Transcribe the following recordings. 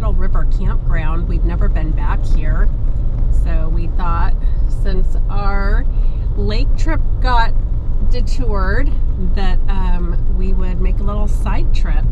Kettle River Campground. We've never been back here. So we thought, since our lake trip got detoured, that we would make a little side trip.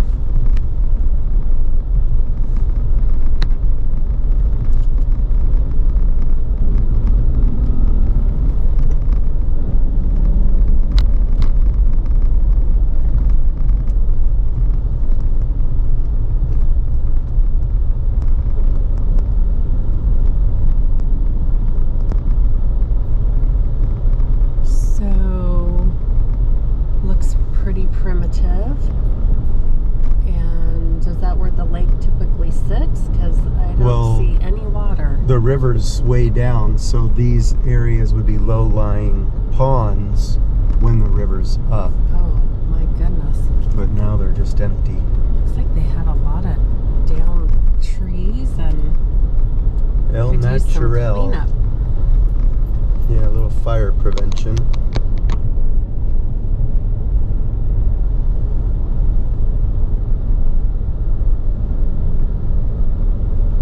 Primitive. And is that where the lake typically sits? Because I don't see any water. The river's way down, so these areas would be low-lying ponds when the river's up. Oh my goodness. But now they're just empty. Looks like they had a lot of down trees and El Natural. Yeah, a little fire prevention.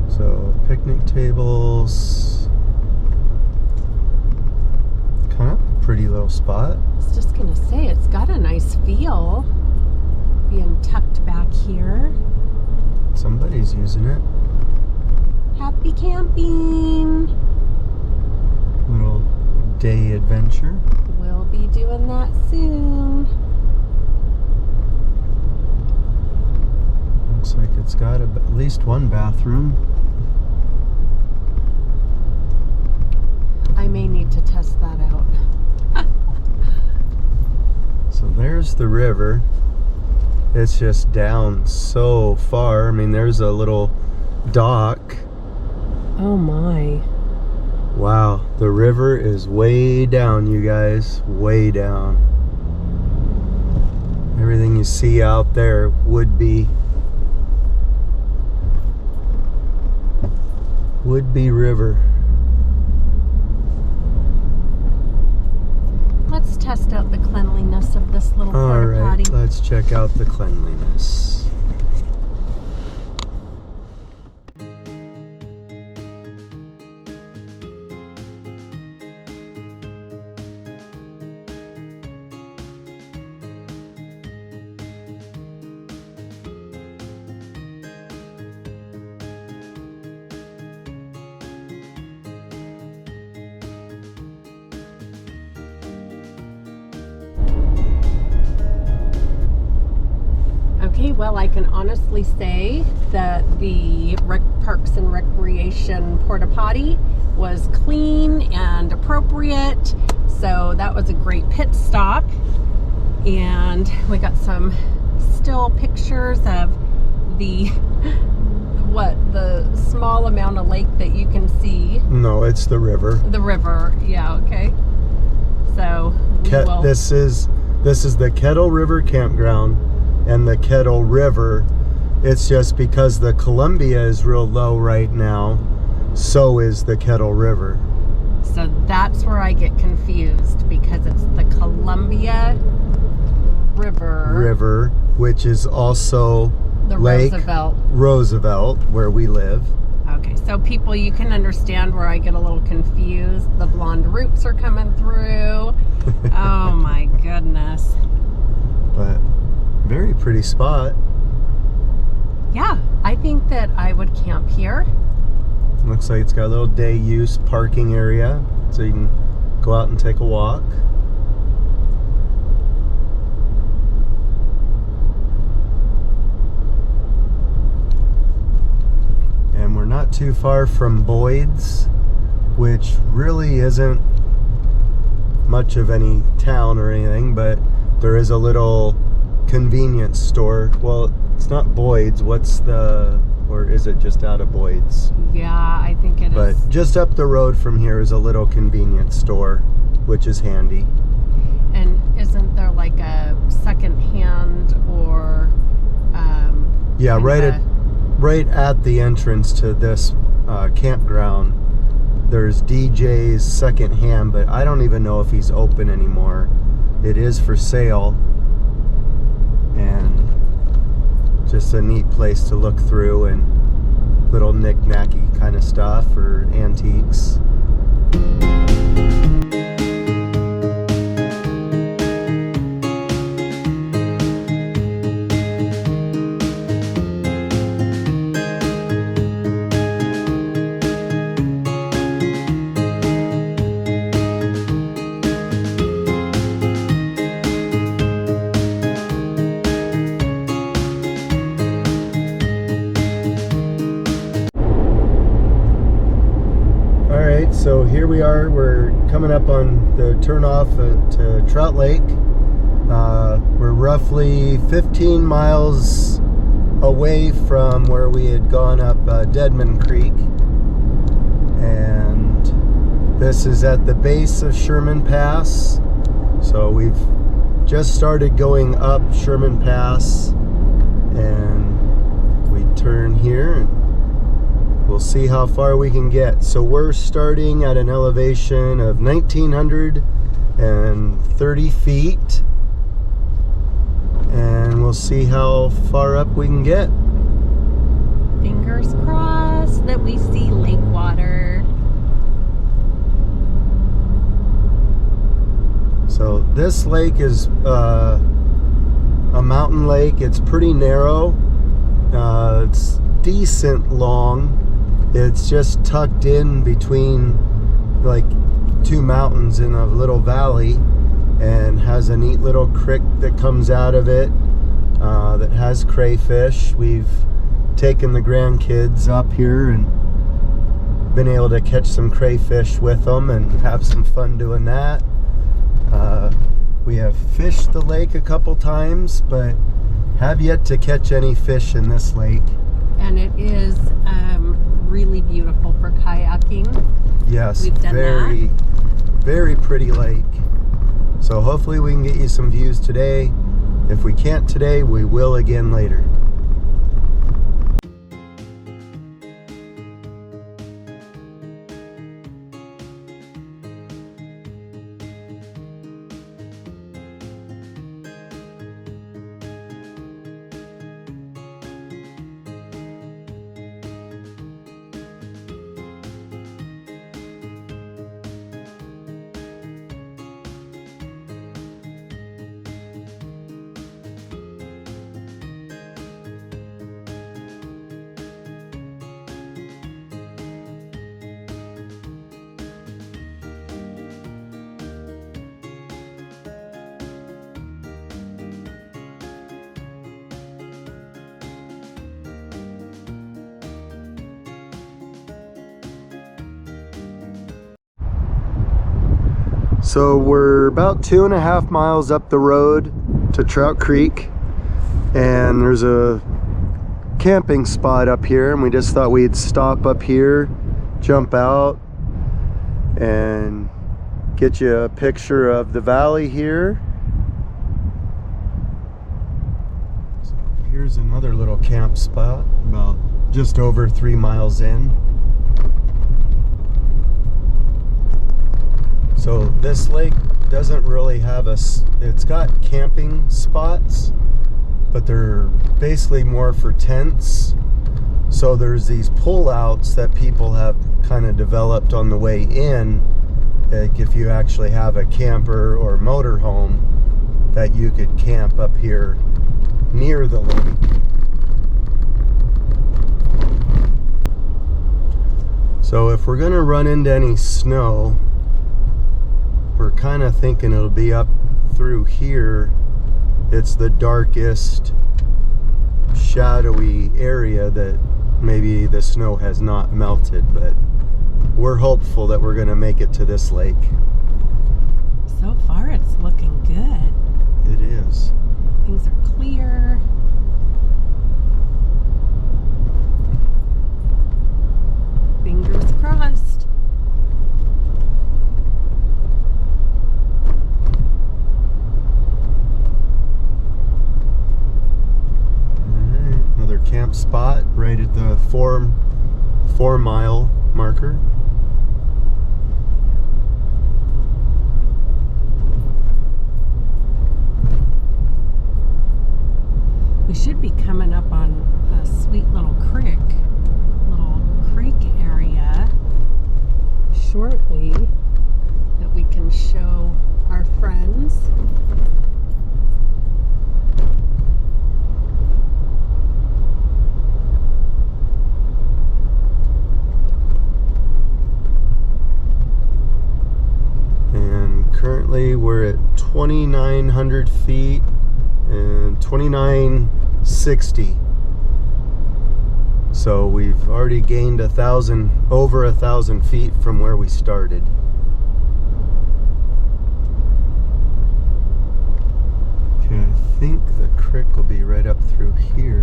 So, picnic tables. Kind of a pretty little spot. I was just gonna say, it's got a nice feel being tucked back here. Somebody's using it. Happy camping! Little day adventure. We'll be doing that soon. Looks like it's got at least one bathroom. I may need to test that out. So there's the river. It's just down so far. I mean, there's a little dock. Oh my. Wow, the river is way down, you guys. Way down. Everything you see out there would be river. Let's test out the cleanliness of this little porta potty. Alright, let's check out the cleanliness. Okay, well, I can honestly say that the Parks and Recreation porta potty was clean and appropriate, so that was a great pit stop. And we got some still pictures of the small amount of lake that you can see. No, it's the river. The river, yeah, okay. So this is the Kettle River Campground. And the Kettle River, it's just because the Columbia is real low right now, so is the Kettle River. So that's where I get confused, because it's the Columbia River, which is also the Lake Roosevelt, where we live. Okay, so people, you can understand where I get a little confused. The blonde roots are coming through. Oh my goodness. But very pretty spot. Yeah, I think that I would camp here. Looks like it's got a little day use parking area, so you can go out and take a walk. And we're not too far from Boyd's, which really isn't much of any town or anything, but there is a little convenience store. Well, it's not Boyd's. Or is it just out of Boyd's? Yeah, I think it is. But just up the road from here is a little convenience store, which is handy. And isn't there like a second-hand or yeah, right at the entrance to this campground, there's DJ's second-hand, but I don't even know if he's open anymore. It is for sale. And just a neat place to look through and of stuff, or antiques. So here we are, we're coming up on the turnoff to Trout Lake. We're roughly 15 miles away from where we had gone up Deadman Creek. And this is at the base of Sherman Pass. So we've just started going up Sherman Pass, and we turn here and we'll see how far we can get. So we're starting at an elevation of 1,930 feet, and we'll see how far up we can get. Fingers crossed that we see lake water. So this lake is a mountain lake. It's pretty narrow. It's decent long. It's just tucked in between like two mountains in a little valley, and has a neat little creek that comes out of it that has crayfish. We've taken the grandkids up here and been able to catch some crayfish with them and have some fun doing that. We have fished the lake a couple times, but have yet to catch any fish in this lake. And it is really beautiful for kayaking. Yes, we've done very pretty lake. So hopefully we can get you some views today. If we can't today, we will again later. So we're about 2.5 miles up the road to Trout Creek, and there's a camping spot up here, and we just thought we'd stop up here, jump out, and get you a picture of the valley here. So here's another little camp spot, about just over 3 miles in. So this lake doesn't really have it's got camping spots, but they're basically more for tents. So there's these pull-outs that people have kind of developed on the way in. Like if you actually have a camper or motorhome, that you could camp up here near the lake. So if we're gonna run into any snow, we're kind of thinking it'll be up through here. It's the darkest, shadowy area that maybe the snow has not melted, but we're hopeful that we're gonna make it to this lake. So far it's looking good. It is. Things are clear. Fingers crossed. Camp spot right at the 4 mile marker. We should be coming up on a sweet little creek area. Currently we're at 2,900 feet and 2,960. So we've already gained over 1,000 feet from where we started. Okay, I think the creek will be right up through here.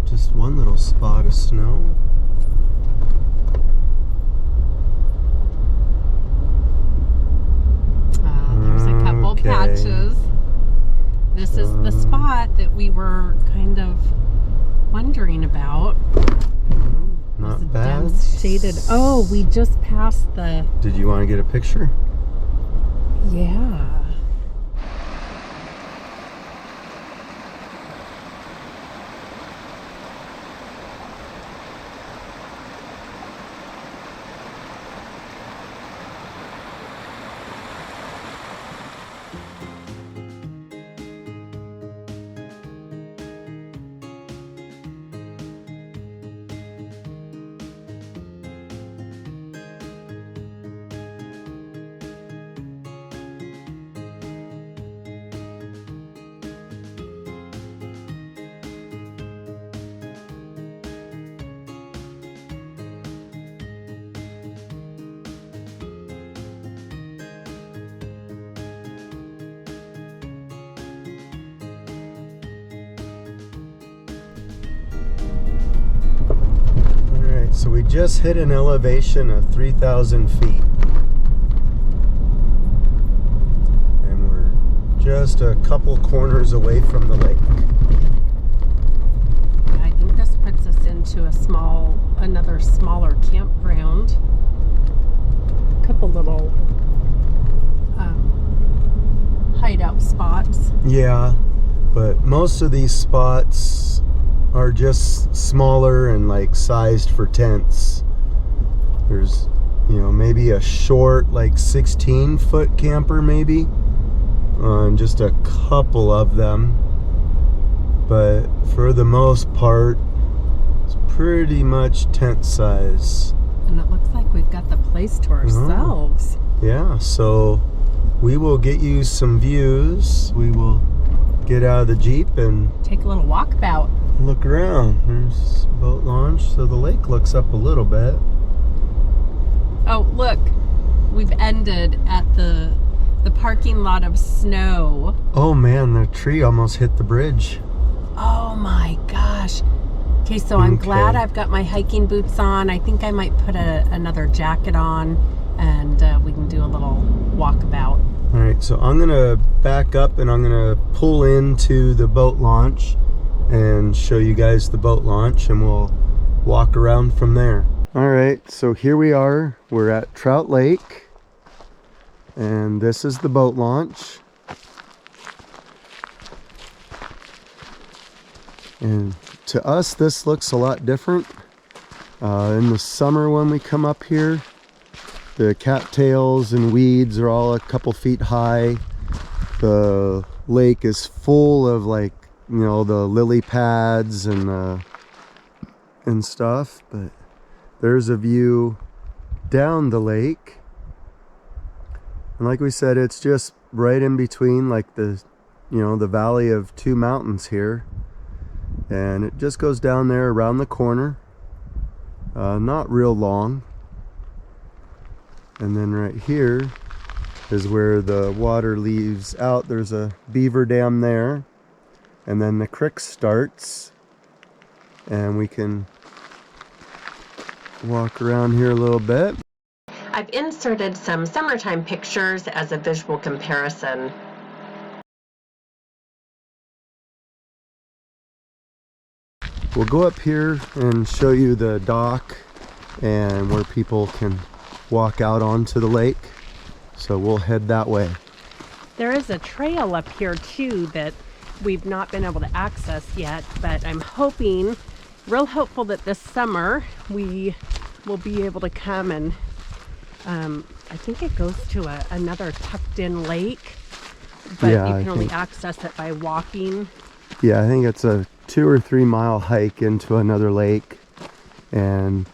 Just one little spot of snow. There's a couple patches. This is the spot that we were kind of wondering about. Not bad. Dense shaded. Oh, we just passed the... Did you want to get a picture? Yeah. So we just hit an elevation of 3,000 feet. And we're just a couple corners away from the lake. I think this puts us into another smaller campground. A couple little hideout spots. Yeah, but most of these spots are just smaller and like sized for tents. There's, maybe a short, like 16-foot camper maybe, and just a couple of them. But for the most part, it's pretty much tent size. And it looks like we've got the place to ourselves. Yeah, so we will get you some views. We will get out of the Jeep and take a little walkabout. Look around. There's a boat launch, so the lake looks up a little bit. Oh, look. We've ended at the parking lot of snow. Oh man, the tree almost hit the bridge. Oh my gosh. Okay, so I'm glad I've got my hiking boots on. I think I might put another jacket on, and we can do a little walkabout. All right, so I'm gonna back up and I'm gonna pull into the boat launch and show you guys the boat launch, and we'll walk around from there. All right, so here we are. We're at Trout Lake, and this is the boat launch. And to us, this looks a lot different. In the summer when we come up here, the cattails and weeds are all a couple feet high. The lake is full of the lily pads and stuff, but there's a view down the lake, and like we said, it's just right in between the valley of two mountains here, and it just goes down there around the corner, not real long, and then right here is where the water leaves out. There's a beaver dam there. And then the creek starts, and we can walk around here a little bit. I've inserted some summertime pictures as a visual comparison. We'll go up here and show you the dock and where people can walk out onto the lake. So we'll head that way. There is a trail up here too that we've not been able to access yet, but I'm real hopeful that this summer we will be able to come and I think it goes to another tucked in lake, but you can only access it by walking. Yeah, I think it's a 2 or 3 mile hike into another lake, and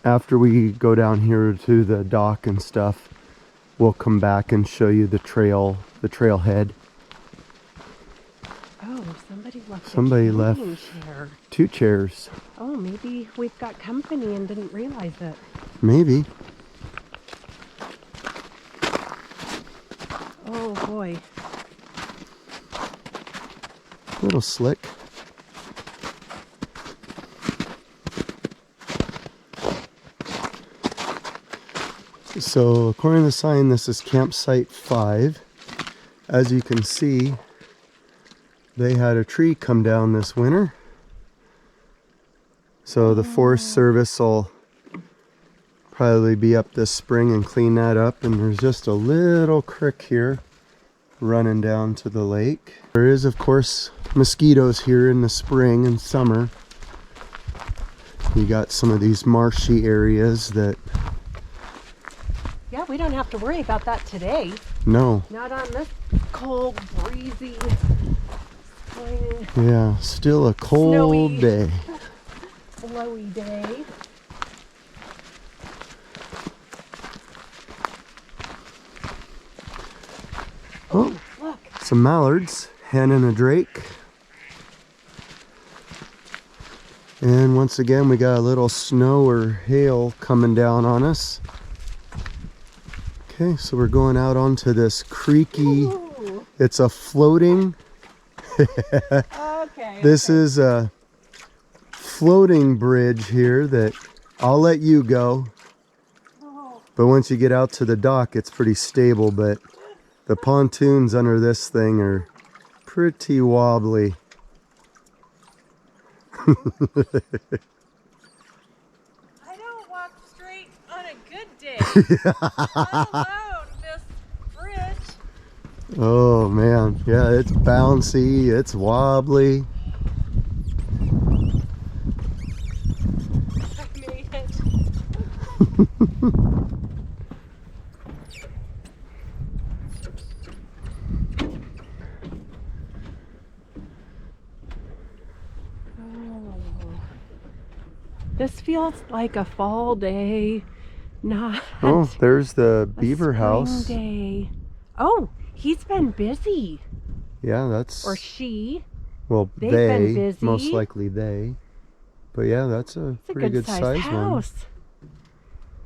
after we go down here to the dock and stuff, we'll come back and show you the trailhead. Oh, somebody left Somebody a left camping chair. 2 chairs. Oh, maybe we've got company and didn't realize it. Maybe. Oh boy. A little slick. So according to the sign, this is campsite 5. As you can see, they had a tree come down this winter. So the Forest Service will probably be up this spring and clean that up. And there's just a little creek here running down to the lake. There is, of course, mosquitoes here in the spring and summer. You got some of these marshy areas that... Yeah, we don't have to worry about that today. No. Not on this cold, breezy, spring, Yeah, still a cold snowy day. blowy day. Oh, Look. some mallards, hen and a drake. And once again, we got a little snow or hail coming down on us. Okay, so we're going out onto this creaky, Ooh. it's a floating, Okay. this is a floating bridge here that I'll let you go. Oh, But once you get out to the dock, it's pretty stable, but the pontoons under this thing are pretty wobbly. I don't walk straight on a good day. Let alone this bridge. Oh man, yeah, it's bouncy, it's wobbly. I made it. This feels like a fall day, not Oh, there's the a beaver spring house. day. Oh, he's been busy. Yeah, that's, Or she. well, they've been they, busy. most likely they. But yeah, that's a It's a pretty good good sized size one. house.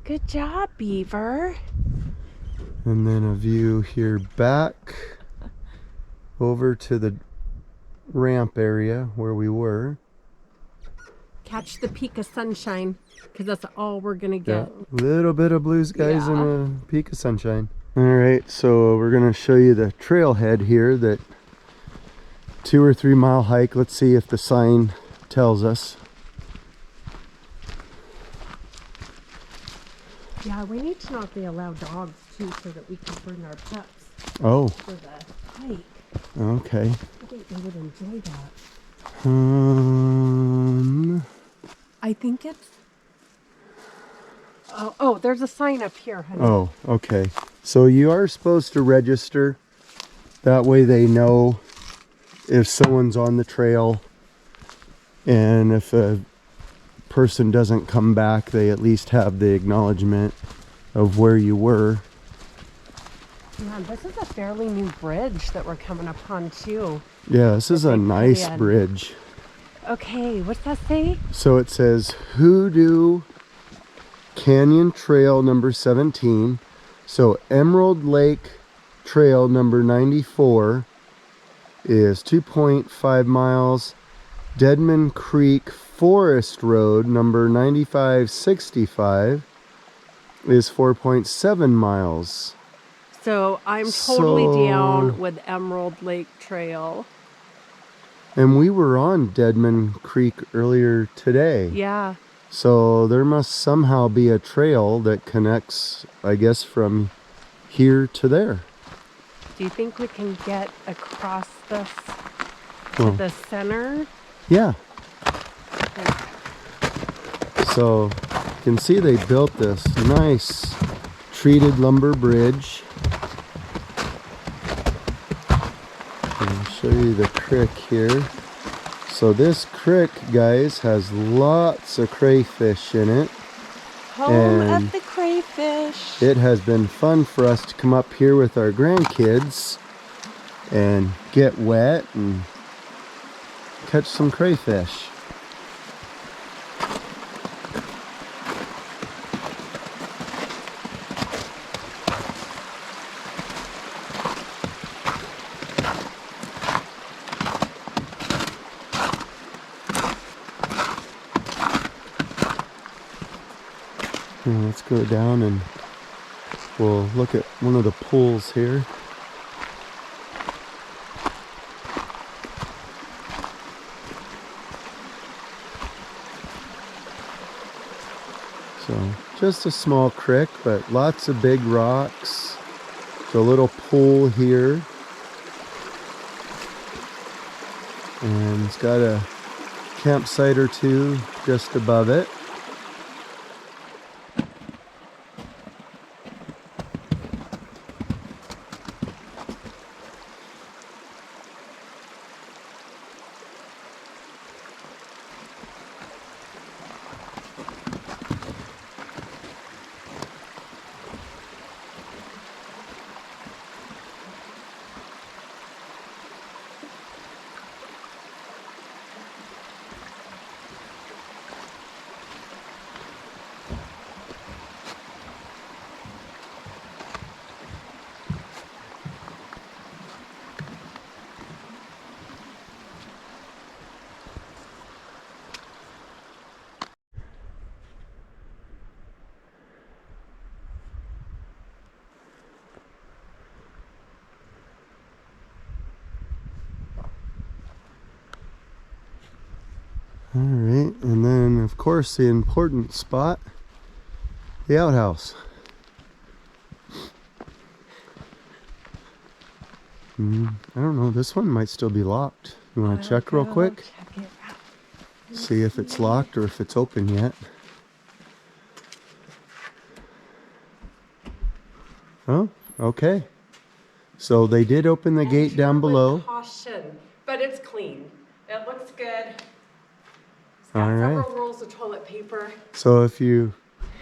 Good job, Beaver. And then a view here back over to the ramp area where we were. Catch the peak of sunshine, because that's all we're gonna Yeah, get. a little bit of blue skies Yeah. and a peak of sunshine. All right, so we're gonna show you the trailhead here, that 2 or 3 mile hike. Let's see if the sign tells us. Yeah, we need to know if they allow dogs too, so that we can bring our pets Oh, for the hike. okay. I think they would enjoy that. I think it's... Oh, there's a sign up here, honey. Oh, okay. So you are supposed to register. That way they know if someone's on the trail, and if a person doesn't come back, they at least have the acknowledgement of where you were. Yeah, this is a fairly new bridge that we're coming upon too. Yeah, this is That a they put nice in. bridge. Okay, what's that say? So it says Hoodoo Canyon Trail number 17. So Emerald Lake Trail number 94 is 2.5 miles. Deadman Creek Forest Road number 9565 is 4.7 miles. So I'm totally So- down with Emerald Lake Trail. And we were on Deadman Creek earlier today. Yeah. So there must somehow be a trail that connects, I guess, from here to there. Do you think we can get across this Well, to the center? yeah. So you can see they built this nice treated lumber bridge. I'll show you the creek here. So this creek, guys, has lots of crayfish in it. Home And of the crayfish. it has been fun for us to come up here with our grandkids and get wet and catch some crayfish. Let's go down and we'll look at one of the pools here. So just a small creek, but lots of big rocks. There's a little pool here. And it's got a campsite or two just above it. All right, and then of course the important spot, the outhouse. I don't know, this one might still be locked. You want to check real quick? Check it out. See if it's locked or if it's open yet. Oh, okay. So they did open the gate down below. Caution, but it's clean. It looks good. All right. Several rolls of toilet paper. So if you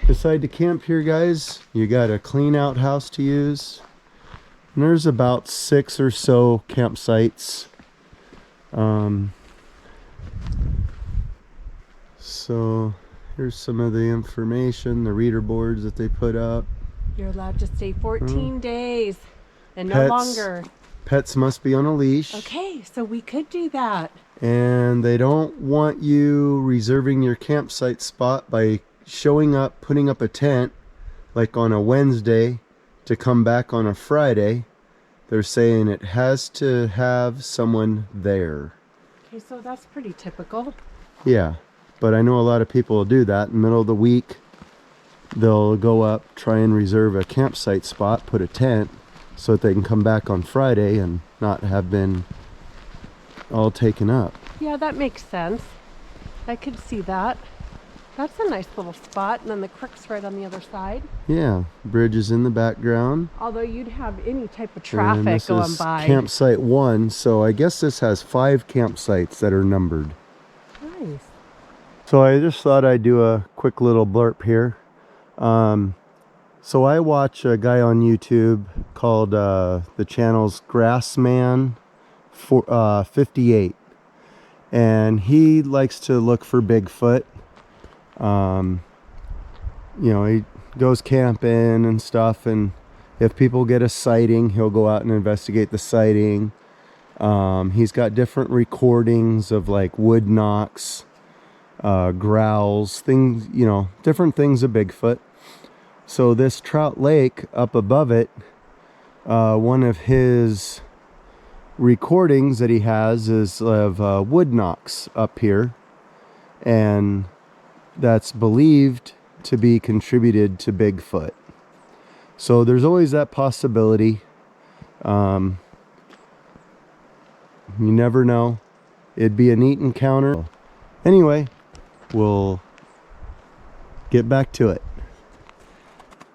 decide to camp here, guys, you got a clean outhouse to use. And there's about 6 or so campsites. So here's some of the information, the reader boards that they put up. You're allowed to stay 14 days and no Pets. longer. Pets must be on a leash. Okay, so we could do that. And they don't want you reserving your campsite spot by showing up, putting up a tent, like on a Wednesday, to come back on a Friday. They're saying it has to have someone there. Okay, so that's pretty typical. Yeah, but I know a lot of people will do that in the middle of the week. They'll go up, try and reserve a campsite spot, put a tent, so that they can come back on Friday and not have been all taken up. Yeah, that makes sense. I could see that. That's a nice little spot, and then the creek's right on the other side. Yeah, bridge is in the background. Although you'd have any type of And traffic this going is by. campsite 1, so I guess this has 5 campsites that are numbered. Nice. So I just thought I'd do a quick little blurb here. So I watch a guy on YouTube called the channel's Grassman 58, and he likes to look for Bigfoot. You know, he goes camping and stuff, and if people get a sighting, he'll go out and investigate the sighting. He's got different recordings of like wood knocks, growls, things, you know, different things of Bigfoot. So this Trout Lake up above it, one of his recordings that he has is of wood knocks up here, and that's believed to be contributed to Bigfoot. So there's always that possibility. You never know. It'd be a neat encounter. Anyway, we'll get back to it.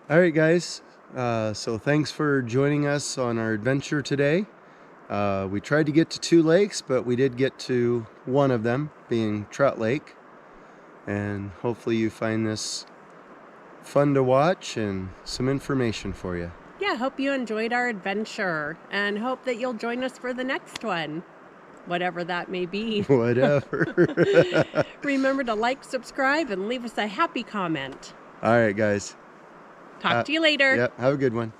All right, guys. So thanks for joining us on our adventure today. We tried to get to 2 lakes, but we did get to one of them, being Trout Lake. And hopefully you find this fun to watch and some information for you. Yeah, hope you enjoyed our adventure and hope that you'll join us for the next one, whatever that may be. Whatever. Remember to like, subscribe, and leave us a happy comment. All right, guys. Talk to you later. Yep, have a good one.